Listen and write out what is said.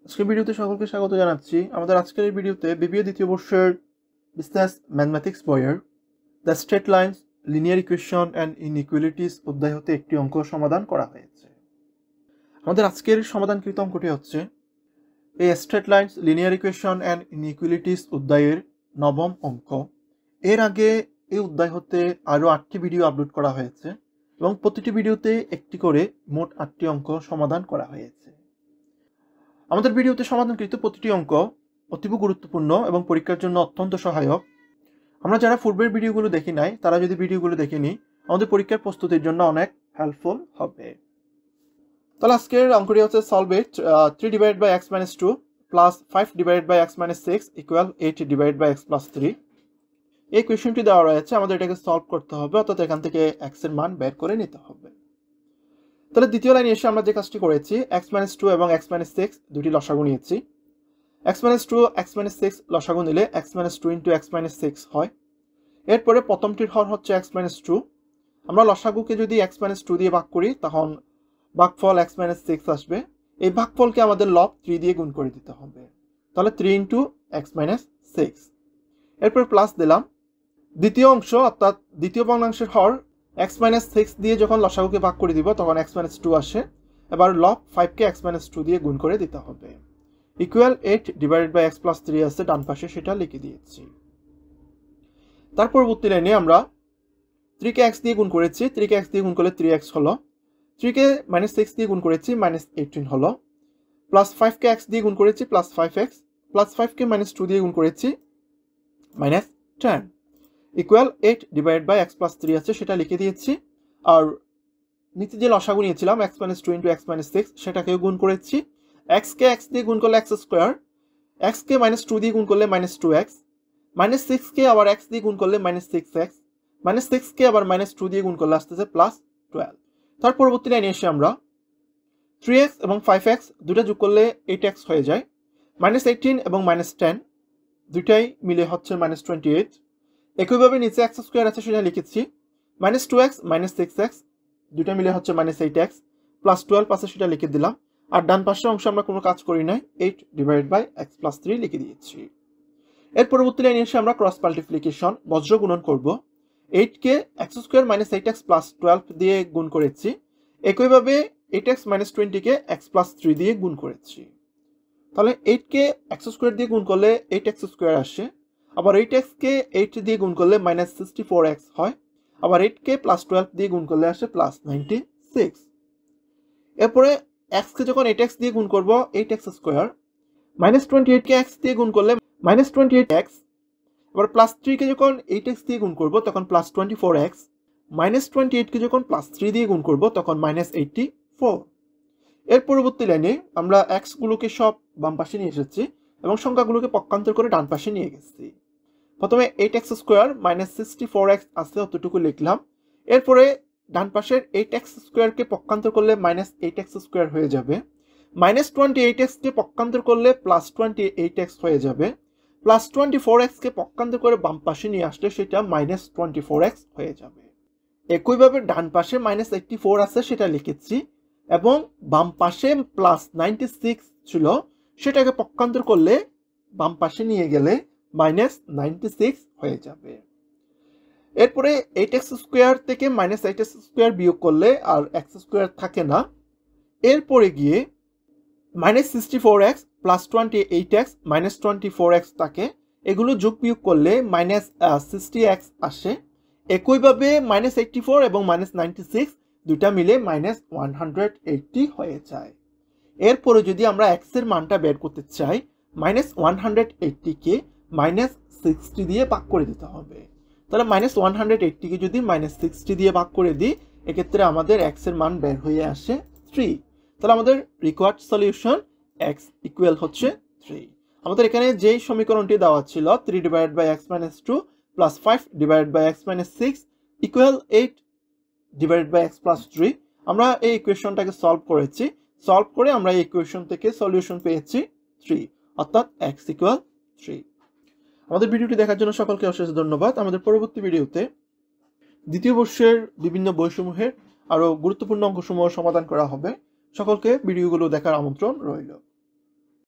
আজকের ভিডিওতে সকলকে স্বাগত জানাচ্ছি। আমাদের আজকের এই ভিডিওতে বিবিএ দ্বিতীয় বর্ষের বিজনেস ম্যাথমেটিক্স বইয়ের the straight lines linear equation and inequalities অধ্যায় হতে একটি অঙ্ক সমাধান করা হয়েছে। আমাদের আজকের সমাধানকৃত অঙ্কটি হচ্ছে এই straight lines linear equation and inequalities অধ্যায়ের নবম অঙ্ক। এর আগে এই অধ্যায় হতে আরও 8টি ভিডিও আপলোড করা হয়েছে এবং প্রতিটি ভিডিওতে একটি করে মোট 8টি অঙ্ক সমাধান করা হয়েছে। আমাদের ভিডিওতে সমাধানকৃত প্রতিটি অঙ্ক অতীব গুরুত্বপূর্ণ এবং পরীক্ষার জন্য অত্যন্ত সহায়ক। আমরা যারা পূর্বের ভিডিওগুলো দেখি নাই তারা যদি ভিডিওগুলো দেখে নিই আমাদের পরীক্ষার প্রস্তুতির জন্য অনেক হেল্পফুল হবে। তাহলে আজকের অঙ্কটি হচ্ছে solve it 3 divided by x minus 2 plus 5 divided by x minus 6 equal 8 divided by x plus 3। এই কোয়েশ্চনটি দেওয়া রয়েছে, আমাদের এটাকে সলভ করতে হবে, অর্থাৎ এখান থেকে x এর মান বের করে নিতে হবে। তাহলে দ্বিতীয় লাইনে এসে আমরা যে কাজটি করেছি x মাইনাস 2 এবং x মাইনাস 6 দুটি লসাগু নিয়েছি। x মাইনাস 2 x মাইনাস 6 লসাগু নিলে x minus 2 into x minus 6 হয়। এরপরে প্রথমটির হর হচ্ছে x মাইনাস 2। আমরা লসাগুকে যদি x মাইনাস 2 দিয়ে ভাগ করি তখন ভাগফল x মাইনাস 6 আসবে। এই ভাগফলকে আমাদের লব 3 দিয়ে গুণ করে দিতে হবে, তাহলে 3 ইন্টু x মাইনাস 6। এরপর প্লাস দিলাম দ্বিতীয় অংশ অর্থাৎ দ্বিতীয় ভগ্নাংশের হর x মাইনাস 6 দিয়ে যখন লসাগুকে ভাগ করে দিব তখন x মাইনাস 2 আসে। এবার লব 5কে x মাইনাস 2 দিয়ে গুণ করে দিতে হবে। Equal 8 divided by x plus 3 আছে ডান পাশে, সেটা লিখে দিয়েছি। তার পরবর্তী লাইনে আমরা 3কে x দিয়ে গুণ করেছি, 3কে x দিয়ে গুণ করলে 3x হলো। 3কে মাইনাস 6 দিয়ে গুণ করেছি, মাইনাস 18 হলো। প্লাস 5কে x দিয়ে গুণ করেছি, প্লাস 5x। প্লাস 5কে মাইনাস 2 দিয়ে গুণ করেছি, minus 10। Equal 8 divide by x plus 3 আছে, সেটা লিখে দিয়েছি। আর নিচে যে লসাগু নিয়েছিলাম x minus 2 into x minus 6 সেটাকেও গুণ করেছি। x কে x দিয়ে গুণ করলে x স্কোয়ার, x কে মাইনাস 2 দিয়ে গুণ করলে মাইনাস 2x, মাইনাস 6 কে আবার x দিয়ে গুণ করলে মাইনাস 6x, মাইনাস 6 কে আবার মাইনাস 2 দিয়ে গুণ করলে আসতেছে প্লাস 12। তার পরবর্তী লাইনে এসে আমরা 3x এবং 5x দুটো যোগ করলে 8x হয়ে যায়। মাইনাস 18 এবং মাইনাস 10 দুটাই মিলে হচ্ছে মাইনাস 28। একইভাবে নিচে x স্কোয়ার আছে সেটা লিখেছি, মাইনাস 2x মাইনাস 6x দুটা মিলে হচ্ছে মাইনাস 8x, প্লাস 12 আছে সেটা লিখে দিলাম। আর ডান পাশের অংশ আমরা কোনো কাজ করি নাই, 8 ডিভাইড বাই x প্লাস 3 লিখে দিয়েছি। এর পরবর্তী লাইনে এসে আমরা ক্রস মাল্টিপ্লিকেশন বজ্র গুণন করব। 8কে x square minus 8x plus 12 দিয়ে গুণ করেছি। একইভাবে 8x মাইনাস 20কে x প্লাস 3 দিয়ে গুণ করেছি। তাহলে 8কে x স্কোয়ার দিয়ে গুণ করলে 8x স্কোয়ার আসে। আবার 8x কে 8 দিয়ে গুণ করলে মাইনাস 64x হয়। আবার 8কে প্লাস 12 দিয়ে গুণ করলে আসে প্লাস 96। এরপরে x কে যখন 8x দিয়ে গুণ করব 8x স্কোয়ার, মাইনাস 28 কে x দিয়ে গুণ করলে মাইনাস 28x। আবার প্লাস 3 কে যখন 8x দিয়ে গুণ করব তখন প্লাস 24x, মাইনাস 28 কে যখন প্লাস 3 দিয়ে গুণ করব তখন মাইনাস 84। এর পরবর্তী লাইনে আমরা x গুলোকে সব বাম পাশে নিয়ে এসেছি এবং সংখ্যাগুলোকে পক্ষান্তর করে ডান পাশে নিয়ে গেছি। প্রথমে 8x স্কোয়ার মাইনাস 64x আছে অতটুকু লিখলাম। এরপরে ডান পাশের 8x স্কোয়ারকে পক্ষান্তর করলে মাইনাস 8x স্কোয়ার হয়ে যাবে। মাইনাস 28x কে পক্ষান্তর করলে প্লাস 28x হয়ে যাবে। প্লাস 24x কে পক্ষান্তর করে বাম পাশে নিয়ে আসলে সেটা মাইনাস 24x হয়ে যাবে। একইভাবে ডান পাশে মাইনাস 84 আছে সেটা লিখেছি এবং বাম পাশে প্লাস 96 ছিল সেটাকে পক্ষান্তর করলে বাম পাশে নিয়ে গেলে মাইনাস 96 হয়ে যাবে। এরপরে 8x স্কোয়ার থেকে মাইনাস 8x স্কোয়ার বিয়োগ করলে আর x স্কোয়ার থাকে না। এরপরে গিয়ে minus 64x plus 28x minus 24x থাকে, এগুলো যোগ বিয়োগ করলে মাইনাস 60x আসে। একইভাবে মাইনাস 84 এবং মাইনাস 96 দুটা মিলে মাইনাস 180 হয়ে যায়। এরপরে যদি আমরা x এর মানটা বের করতে চাই মাইনাস 180কে মাইনাস 60 দিয়ে ভাগ করে দিতে হবে। তাহলে মাইনাস 180কে যদি মাইনাস 60 দিয়ে ভাগ করে দিই এক্ষেত্রে আমাদের x এর মান বের হয়ে আসে 3। তাহলে আমাদের রিকোয়ার্ড সলিউশন x ইকুয়াল হচ্ছে 3। আমাদের এখানে যেই সমীকরণটি দেওয়া ছিল 3 divided by x minus 2 plus 5 divided by x minus 6 equal 8 divided by x plus 3, আমরা এই ইকুয়েশনটাকে সলভ করেছি। সলভ করে আমরা এই ইকুয়েশন থেকে সলিউশন পেয়েছি 3, অর্থাৎ x ইকুয়াল 3। আমাদের ভিডিওটি দেখার জন্য সকলকে অশেষ ধন্যবাদ। আমাদের পরবর্তী ভিডিওতে দ্বিতীয় বর্ষের বিভিন্ন বইসমূহের আরও গুরুত্বপূর্ণ অঙ্কসমূহ সমাধান করা হবে। সকলকে ভিডিওগুলো দেখার আমন্ত্রণ রইল।